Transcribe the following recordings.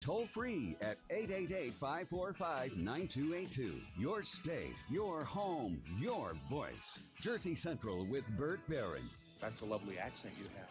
toll free at 888-545-9282. Your state, your home, your voice. Jersey Central with Bert Barron. That's a lovely accent you have.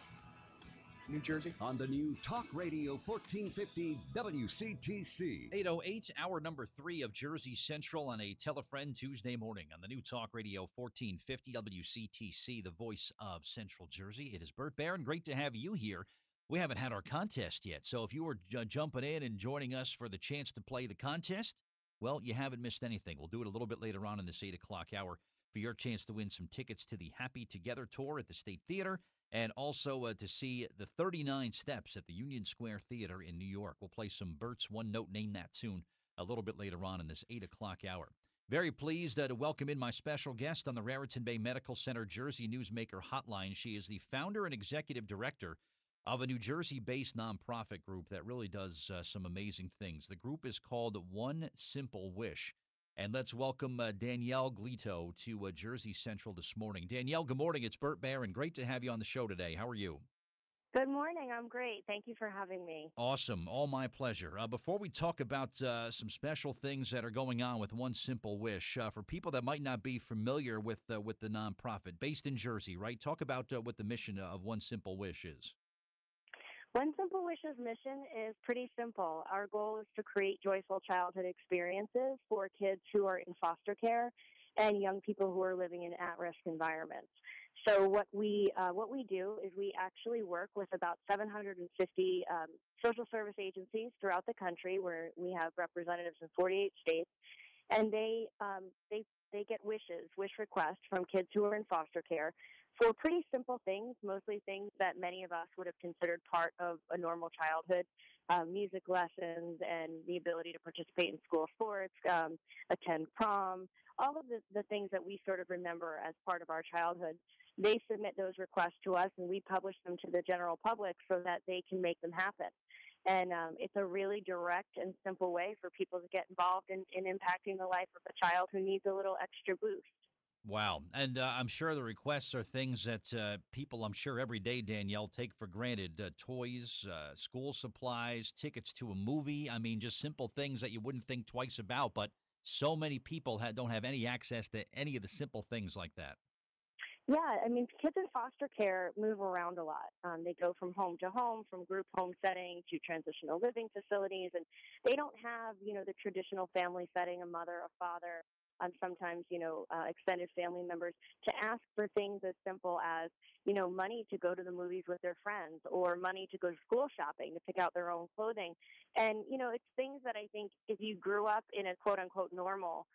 New Jersey? On the new Talk Radio 1450 WCTC. 8:08, hour number 3 of Jersey Central on a Tell a Friend Tuesday morning on the new Talk Radio 1450 WCTC, the voice of Central Jersey. It is Bert Barron. Great to have you here. We haven't had our contest yet, so if you were jumping in and joining us for the chance to play the contest, well, you haven't missed anything. We'll do it a little bit later on in this 8 o'clock hour for your chance to win some tickets to the Happy Together Tour at the State Theater, and also to see the 39 Steps at the Union Square Theater in New York. We'll play some Bert's One Note Name That Tune a little bit later on in this 8 o'clock hour. Very pleased to welcome in my special guest on the Raritan Bay Medical Center Jersey Newsmaker Hotline. She is the founder and executive director of a New Jersey-based nonprofit group that really does some amazing things. The group is called One Simple Wish. And let's welcome Danielle Gletow to Jersey Central this morning. Danielle, good morning. It's Bert Barron. Great to have you on the show today. How are you? Good morning. I'm great. Thank you for having me. Awesome. All my pleasure. Before we talk about some special things that are going on with One Simple Wish, for people that might not be familiar with the nonprofit, based in Jersey, right? Talk about what the mission of One Simple Wish is. One Simple Wish's mission is pretty simple. Our goal is to create joyful childhood experiences for kids who are in foster care and young people who are living in at-risk environments. So what we do is we actually work with about 750 social service agencies throughout the country, where we have representatives in 48 states, and they get wish requests from kids who are in foster care for pretty simple things, mostly things that many of us would have considered part of a normal childhood, music lessons and the ability to participate in school sports, attend prom, all of the things that we sort of remember as part of our childhood. They submit those requests to us, and we publish them to the general public so that they can make them happen. And it's a really direct and simple way for people to get involved in impacting the life of a child who needs a little extra boost. Wow. And I'm sure the requests are things that people, I'm sure, every day, Danielle, take for granted. Toys, school supplies, tickets to a movie. I mean, just simple things that you wouldn't think twice about. But so many people don't have any access to any of the simple things like that. Yeah, I mean, kids in foster care move around a lot. They go from home to home, from group home setting to transitional living facilities, and they don't have, the traditional family setting, a mother, a father, sometimes, extended family members, to ask for things as simple as, money to go to the movies with their friends, or money to go school shopping to pick out their own clothing. And, it's things that I think if you grew up in a quote unquote normal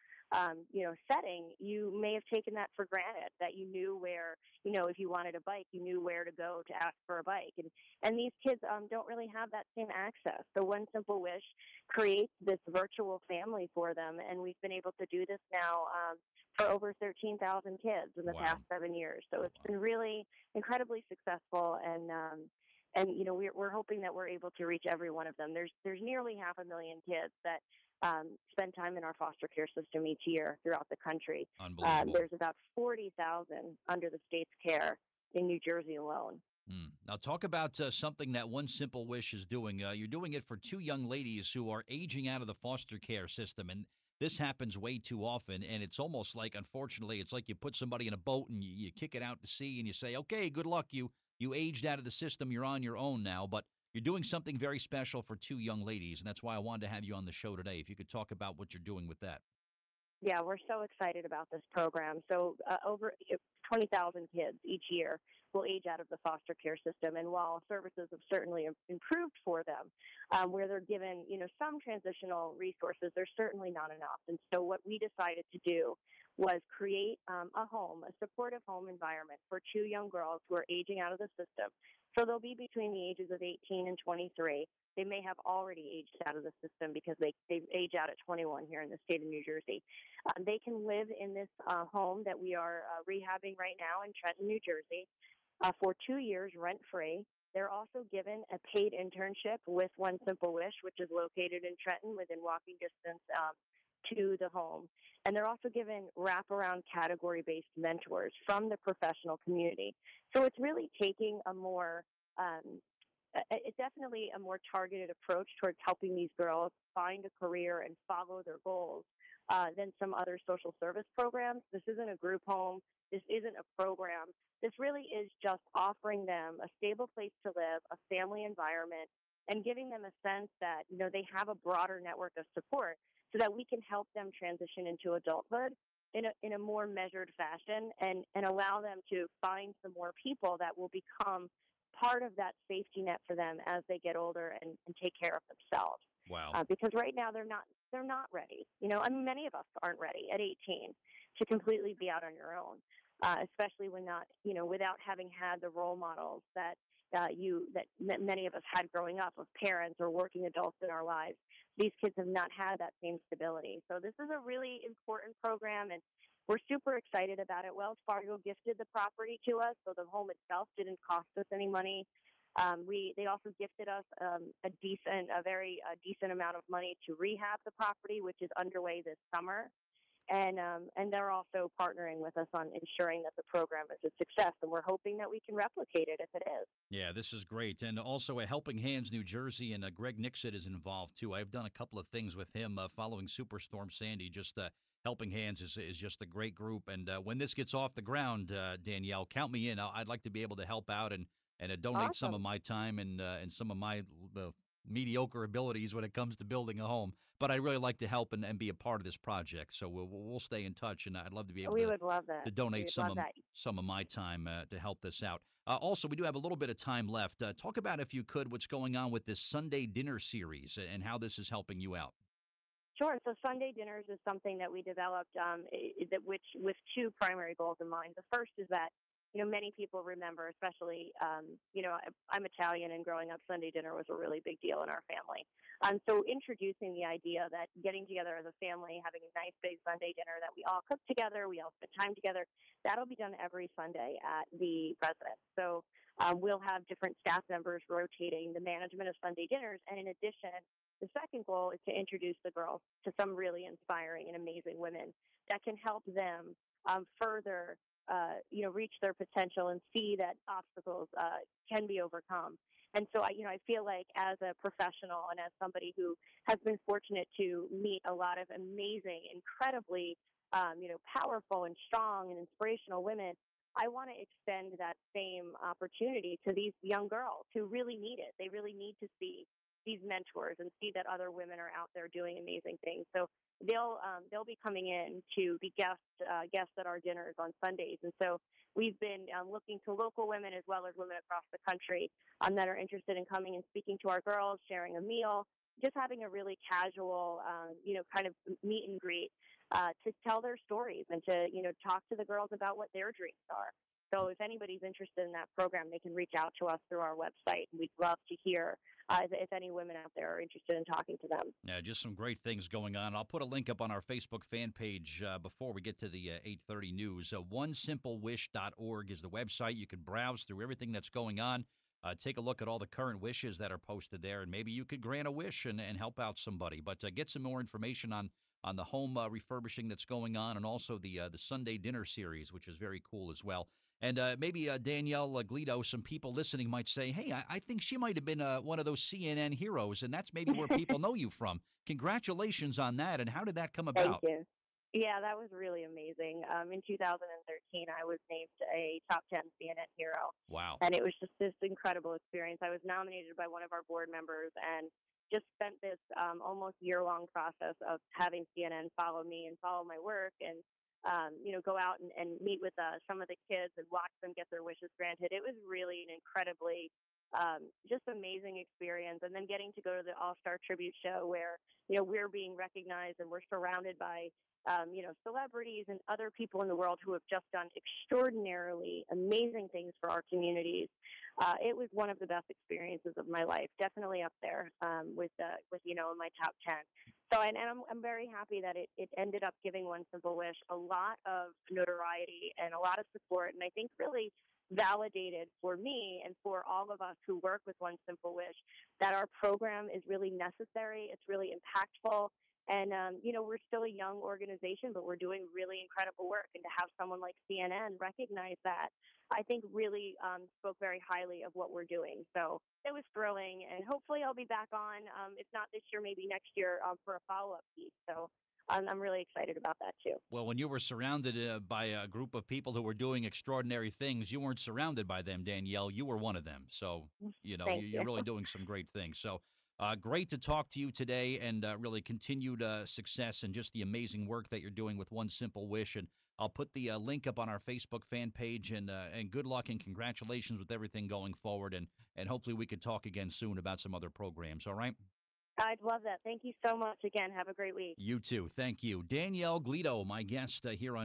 setting, you may have taken that for granted, that you knew where, if you wanted a bike, you knew where to go to ask for a bike. And these kids don't really have that same access. So One Simple Wish creates this virtual family for them. And we've been able to do this now for over 13,000 kids in the past 7 years. So it's been really incredibly successful. And we're hoping that we're able to reach every one of them. There's nearly 500,000 kids that spend time in our foster care system each year throughout the country. Unbelievable. There's about 40,000 under the state's care in New Jersey alone. Now talk about something that One Simple Wish is doing. You're doing it for two young ladies who are aging out of the foster care system, and this happens way too often, and it's almost like, unfortunately, it's like you put somebody in a boat and you kick it out to sea and you say, okay, good luck. You aged out of the system. You're on your own now, but you're doing something very special for two young ladies, and that's why I wanted to have you on the show today. If you could talk about what you're doing with that. Yeah, we're so excited about this program. So over 20,000 kids each year will age out of the foster care system. And while services have certainly improved for them, where they're given, some transitional resources, they're certainly not enough. And so what we decided to do was create a supportive home environment for two young girls who are aging out of the system. So they'll be between the ages of 18 and 23. They may have already aged out of the system because they age out at 21 here in the state of New Jersey. They can live in this home that we are rehabbing right now in Trenton, New Jersey, for 2 years rent-free. They're also given a paid internship with One Simple Wish, which is located in Trenton within walking distance to the home. And they're also given wraparound category-based mentors from the professional community. So it's really taking a more it's definitely a more targeted approach towards helping these girls find a career and follow their goals than some other social service programs. This isn't a group home. This isn't a program. This really is just offering them a stable place to live, a family environment, and giving them a sense that they have a broader network of support, so that we can help them transition into adulthood in a more measured fashion, and allow them to find some more people that will become part of that safety net for them as they get older and take care of themselves. Wow. Because right now they're not ready. I mean, many of us aren't ready at 18 to completely be out on your own, especially when not without having had the role models that many of us had growing up, of parents or working adults in our lives. These kids have not had that same stability. So this is a really important program, and we're super excited about it. Wells Fargo gifted the property to us, so the home itself didn't cost us any money. They also gifted us a very decent amount of money to rehab the property, which is underway this summer. And they're also partnering with us on ensuring that the program is a success, and we're hoping that we can replicate it if it is. Yeah, this is great. And also a Helping Hands New Jersey, and Greg Nixon is involved too. I've done a couple of things with him following Superstorm Sandy. Just Helping Hands is just a great group. And when this gets off the ground, Danielle, count me in. I'd like to be able to help out and donate some of Awesome. my time and some of my mediocre abilities when it comes to building a home. But I really like to help and be a part of this project. So we'll stay in touch, and I'd love to be able We would love that. to We donate would love that. some of my time to help this out. Also, we do have a little bit of time left. Talk about, if you could, what's going on with this Sunday dinner series and how this is helping you out. Sure. So Sunday dinners is something that we developed, which with two primary goals in mind. The first is that many people remember, especially I'm Italian, and growing up, Sunday dinner was a really big deal in our family. So introducing the idea that getting together as a family, having a nice big Sunday dinner that we all cook together, we all spend time together, that'll be done every Sunday at the President. So we'll have different staff members rotating the management of Sunday dinners, and in addition, the second goal is to introduce the girls to some really inspiring and amazing women that can help them further, reach their potential and see that obstacles can be overcome. And so I feel like, as a professional and as somebody who has been fortunate to meet a lot of amazing, incredibly, powerful and strong and inspirational women, I want to extend that same opportunity to these young girls who really need it. They really need to see these mentors and see that other women are out there doing amazing things. So they'll be coming in to be guests at our dinners on Sundays. And so we've been looking to local women as well as women across the country that are interested in coming and speaking to our girls, sharing a meal, just having a really casual, kind of meet and greet to tell their stories and to talk to the girls about what their dreams are. So if anybody's interested in that program, they can reach out to us through our website, and we'd love to hear if any women out there are interested in talking to them. Yeah, just some great things going on. I'll put a link up on our Facebook fan page before we get to the 8:30 news. OneSimpleWish.org is the website. You can browse through everything that's going on. Take a look at all the current wishes that are posted there, and maybe you could grant a wish and help out somebody. But get some more information on the home refurbishing that's going on, and also the Sunday dinner series, which is very cool as well. And maybe Danielle Gletow, some people listening might say, hey, I think she might have been one of those CNN heroes, and that's maybe where people know you from. Congratulations on that. And how did that come Thank about? you. Yeah, that was really amazing. In 2013, I was named a top 10 CNN hero, Wow. and it was just this incredible experience. I was nominated by one of our board members, and just spent this almost year-long process of having CNN follow me and follow my work, and go out and meet with some of the kids and watch them get their wishes granted. It was really an incredibly just amazing experience. And then getting to go to the All-Star Tribute Show, where we're being recognized and we're surrounded by celebrities and other people in the world who have just done extraordinarily amazing things for our communities. It was one of the best experiences of my life, definitely up there with in my top 10. So, and I'm very happy that it ended up giving One Simple Wish a lot of notoriety and a lot of support. And I think really validated for me and for all of us who work with One Simple Wish that our program is really necessary. It's really impactful. And, we're still a young organization, but we're doing really incredible work. And to have someone like CNN recognize that, I think really spoke very highly of what we're doing. So it was thrilling. And hopefully I'll be back on, if not this year, maybe next year for a follow up piece. So I'm really excited about that too. Well, when you were surrounded by a group of people who were doing extraordinary things, you weren't surrounded by them, Danielle. You were one of them. So, Thank you're you. really doing some great things. So, great to talk to you today, and really continued success and just the amazing work that you're doing with One Simple Wish. And I'll put the link up on our Facebook fan page. And good luck and congratulations with everything going forward. And hopefully we could talk again soon about some other programs. All right. I'd love that. Thank you so much again. Have a great week. You too. Thank you. Danielle Gletow, my guest here on